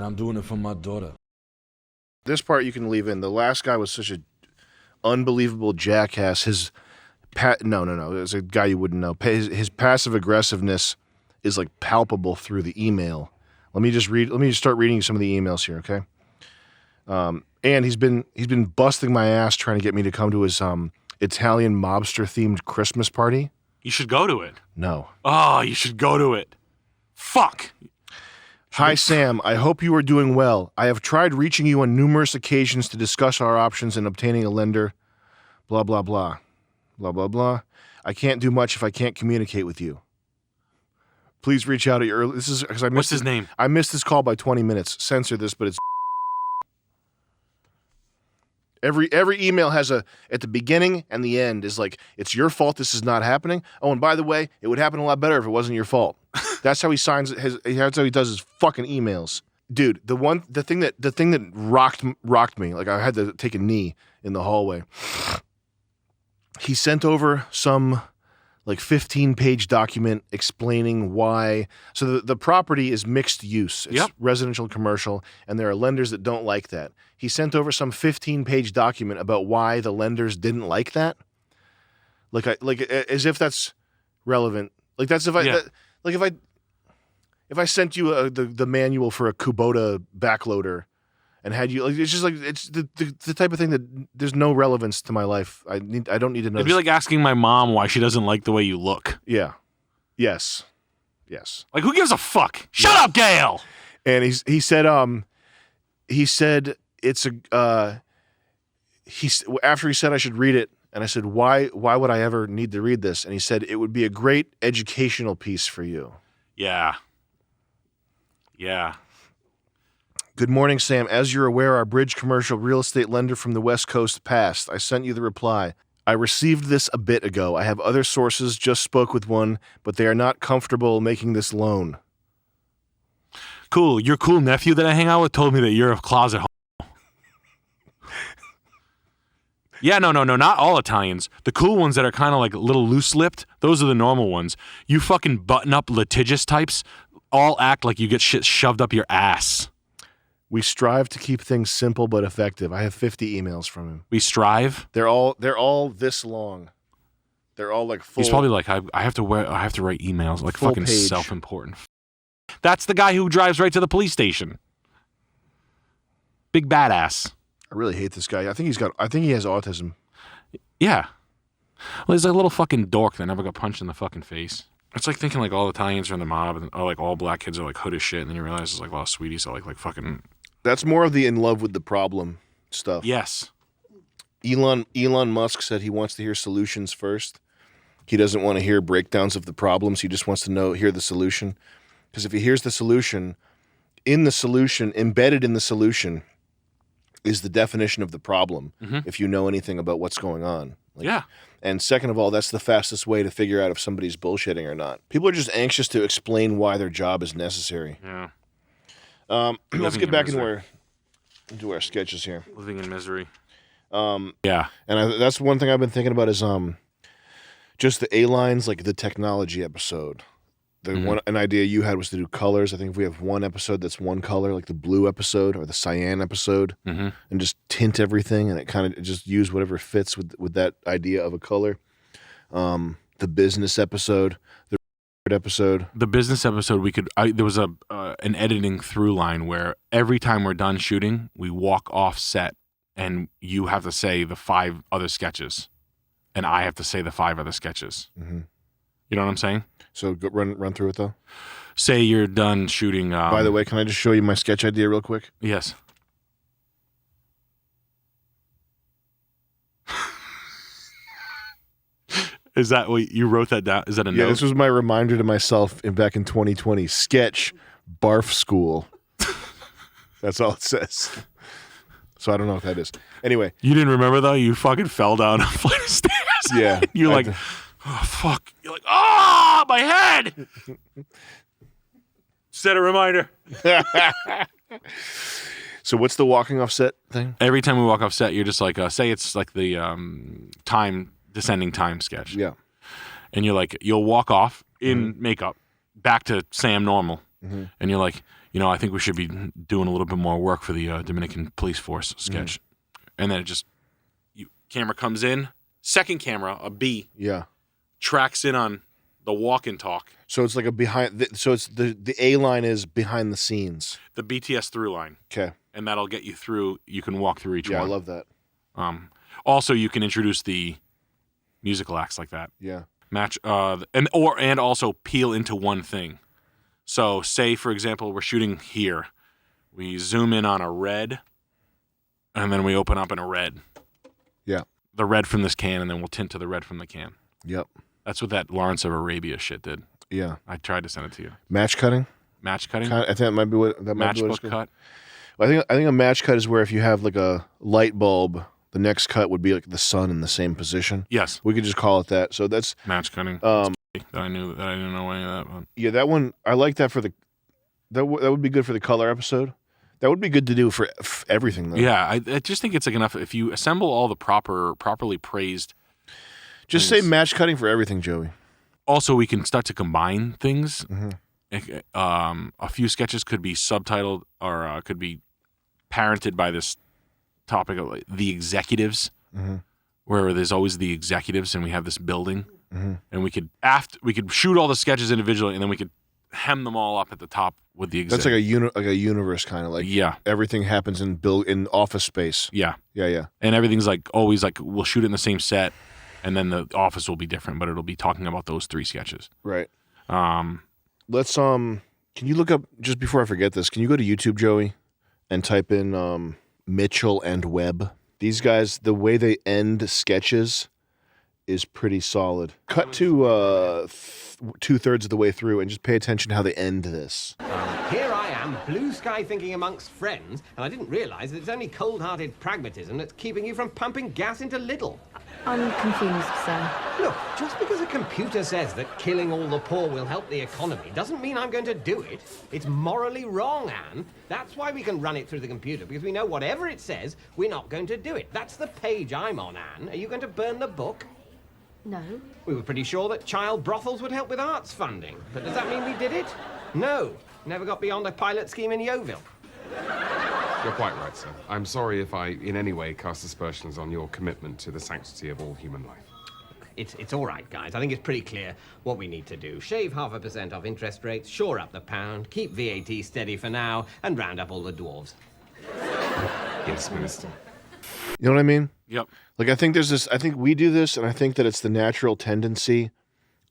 I'm doing it for my daughter. This part you can leave in. The last guy was such a unbelievable jackass. His no. It's a guy you wouldn't know. His passive aggressiveness is like palpable through the email. Let me just start reading some of the emails here, okay? And he's been busting my ass trying to get me to come to his Italian mobster themed Christmas party. You should go to it. No. Oh, you should go to it. Fuck. Hi, Sam. I hope you are doing well. I have tried reaching you on numerous occasions to discuss our options in obtaining a lender. Blah, blah, blah. Blah, blah, blah. I can't do much if I can't communicate with you. Please reach out at your early... This is because I missed... What's his name? I missed this call by 20 minutes. Censor this, but it's... Every email has a... At the beginning and the end is like, it's your fault this is not happening. Oh, and by the way, it would happen a lot better if it wasn't your fault. That's how he signs that's how he does his fucking emails. Dude, the thing that rocked me, like I had to take a knee in the hallway. He sent over some like 15-page document explaining why. So the property is mixed use. It's residential, commercial, and there are lenders that don't like that. He sent over some 15-page document about why the lenders didn't like that. Like as if that's relevant. Like that's if I sent you the manual for a Kubota backloader and had you, like, it's just like, it's the type of thing that there's no relevance to my life. I don't need to know. It'd be like asking my mom why she doesn't like the way you look. Yeah. Yes. Like, who gives a fuck? Shut up, Gail. And he said it's a after he said I should read it, and I said, why would I ever need to read this? And he said it would be a great educational piece for you. Yeah. Good morning, Sam. As you're aware, our bridge commercial real estate lender from the West Coast passed. I sent you the reply. I received this a bit ago. I have other sources, just spoke with one, but they are not comfortable making this loan. Cool. Your cool nephew that I hang out with told me that you're a closet homo. Yeah, no, not all Italians. The cool ones that are kind of like a little loose-lipped, those are the normal ones. You fucking button-up litigious types all act like you get shit shoved up your ass. We strive to keep things simple but effective. I have 50 emails from him. We strive? They're all this long. They're all like full. He's probably like, I have to write emails like fucking page. Self-important. That's the guy who drives right to the police station. Big badass. I really hate this guy. I think he has autism. Yeah. Well, he's like a little fucking dork that never got punched in the fucking face. It's like thinking like all Italians are in the mob and like all black kids are like hood as shit, and then you realize it's like a lot of sweeties are like fucking. That's more of the in love with the problem stuff. Yes. Elon Musk said he wants to hear solutions first. He doesn't want to hear breakdowns of the problems. He just wants to hear the solution. Because if he hears the solution, embedded in the solution is the definition of the problem. Mm-hmm. If you know anything about what's going on. Yeah. And second of all, that's the fastest way to figure out if somebody's bullshitting or not. People are just anxious to explain why their job is necessary. Yeah. Let's get back into our sketches here. Living in misery. Yeah. And that's one thing I've been thinking about is just the A-lines, like the technology episode. An idea you had was to do colors. I think if we have one episode that's one color, like the blue episode or the cyan episode, and just tint everything, and it kind of just use whatever fits with that idea of a color. The business episode, the episode. The business episode, there was an editing through line where every time we're done shooting, we walk off set, and you have to say the 5 other sketches, and I have to say the 5 other sketches. Mm-hmm. You know what I'm saying? So run through it though. Say you're done shooting. By the way, can I just show you my sketch idea real quick? Yes. Is that what you wrote that down? Is that a note? Yeah, this was my reminder to myself back in 2020. Sketch barf school. That's all it says. So I don't know what that is. Anyway, you didn't remember though? You fucking fell down a flight of stairs. Yeah. You're like. Oh, fuck. You're like, oh, my head. Set a reminder. So what's the walking off set thing? Every time we walk off set, you're just like, say it's like the descending time sketch. Yeah. And you're like, you'll walk off in makeup back to Sam normal. Mm-hmm. And you're like, I think we should be doing a little bit more work for the Dominican Police Force sketch. And then camera comes in, second camera, a B, tracks in on the walk and talk. So it's like so it's the A line is behind the scenes. The BTS through line. Okay. And that'll get you through. You can walk through each one. Yeah, I love that. Also, you can introduce the musical acts like that. Yeah. Match and also peel into one thing. So, say for example, we're shooting here. We zoom in on a red, and then we open up in a red. Yeah. The red from this can, and then we'll tint to the red from the can. Yep. That's what that Lawrence of Arabia shit did. Yeah. I tried to send it to you. Match cutting. Match cutting. I think that might be what that might be what it's matchbook called. cut. I think a match cut is where if you have like a light bulb, the next cut would be like the sun in the same position. Yes. We could just call it that. So that's match cutting. I didn't know any of that one. Yeah, that one I like that for that would be good for the color episode. That would be good to do for everything though. Yeah, I just think it's like enough if you assemble all the properly praised. Just things. say match cutting for everything, Joey. Also, we can start to combine things. Mm-hmm. A few sketches could be subtitled or could be parented by this topic of the executives, where there's always the executives, and we have this building, and we could shoot all the sketches individually, and then we could hem them all up at the top with the executives. That's like a universe kind of like everything happens in office space. Yeah. And everything's like always like we'll shoot it in the same set, and then the office will be different, but it'll be talking about those 3 sketches. Right. Let's can you look up, just before I forget this, can you go to YouTube, Joey, and type in Mitchell and Webb? These guys, the way they end sketches is pretty solid. Cut to 2/3 of the way through and just pay attention to how they end this. Here I am, blue sky thinking amongst friends, and I didn't realize that it's only cold-hearted pragmatism that's keeping you from pumping gas into Lidl. I'm confused, sir. Look, just because a computer says that killing all the poor will help the economy doesn't mean I'm going to do it. It's morally wrong, Anne. That's why we can run it through the computer, because we know whatever it says, we're not going to do it. That's the page I'm on, Anne. Are you going to burn the book? No. We were pretty sure that child brothels would help with arts funding, but does that mean we did it? No. Never got beyond a pilot scheme in Yeovil. You're quite right, sir. I'm sorry if I, in any way, cast aspersions on your commitment to the sanctity of all human life. It's all right, guys. I think it's pretty clear what we need to do. Shave 0.5% off interest rates, shore up the pound, keep VAT steady for now, and round up all the dwarves. Yes, Minister. You know what I mean? Yep. Like I think we do this, and I think that it's the natural tendency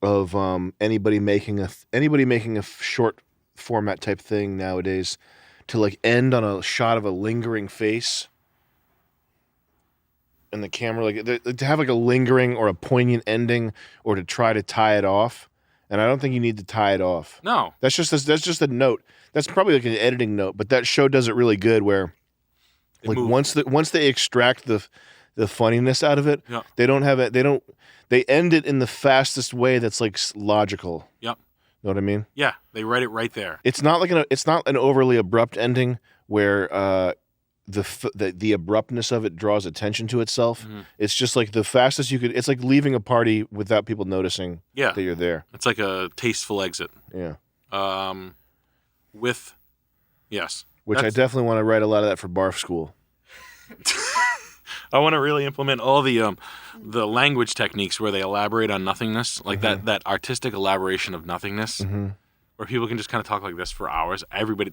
of anybody making a short format type thing nowadays to like end on a shot of a lingering face and the camera, like to have like a lingering or a poignant ending, or to try to tie it off. And I don't think you need to tie it off. No, that's just a note. That's probably like an editing note, but that show does it really good. Where like once they extract the funniness out of it, they don't have it. They end it in the fastest way that's like logical. Yep. Know what I mean? Yeah, they write it right there. It's not like it's not an overly abrupt ending where the abruptness of it draws attention to itself. Mm-hmm. It's just like the fastest you could. It's like leaving a party without people noticing that you're there. It's like a tasteful exit. Yeah. Which I definitely want to write a lot of that for barf school. I want to really implement all the language techniques where they elaborate on nothingness, like that artistic elaboration of nothingness, where people can just kind of talk like this for hours.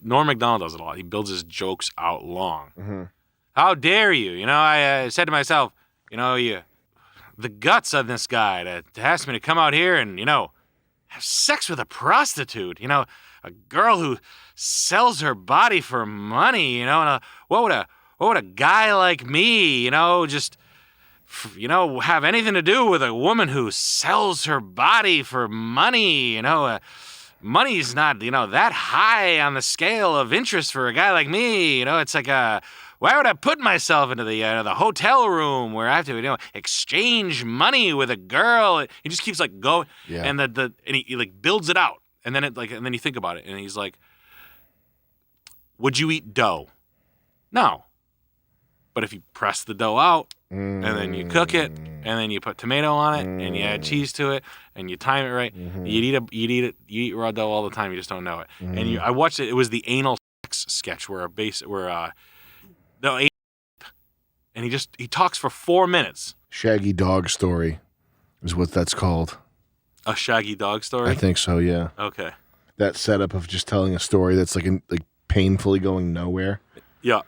Norm Macdonald does it a lot. He builds his jokes out long. How dare you? I said to myself, the guts of this guy to ask me to come out here and, have sex with a prostitute, a girl who sells her body for money, and what would a guy like me, just, have anything to do with a woman who sells her body for money, money's not, that high on the scale of interest for a guy like me, it's like why would I put myself into the hotel room where I have to, exchange money with a girl? He just keeps like going, and and he like builds it out, and then and then you think about it, and he's like, would you eat dough? No. But if you press the dough out, and then you cook it, and then you put tomato on it, and you add cheese to it, and you time it right. You eat raw dough all the time. You just don't know it. And I watched it. It was the anal sex sketch and he talks for 4 minutes. Shaggy Dog story is what that's called. A Shaggy Dog story? I think so, yeah. Okay. That setup of just telling a story that's like painfully going nowhere. Yeah.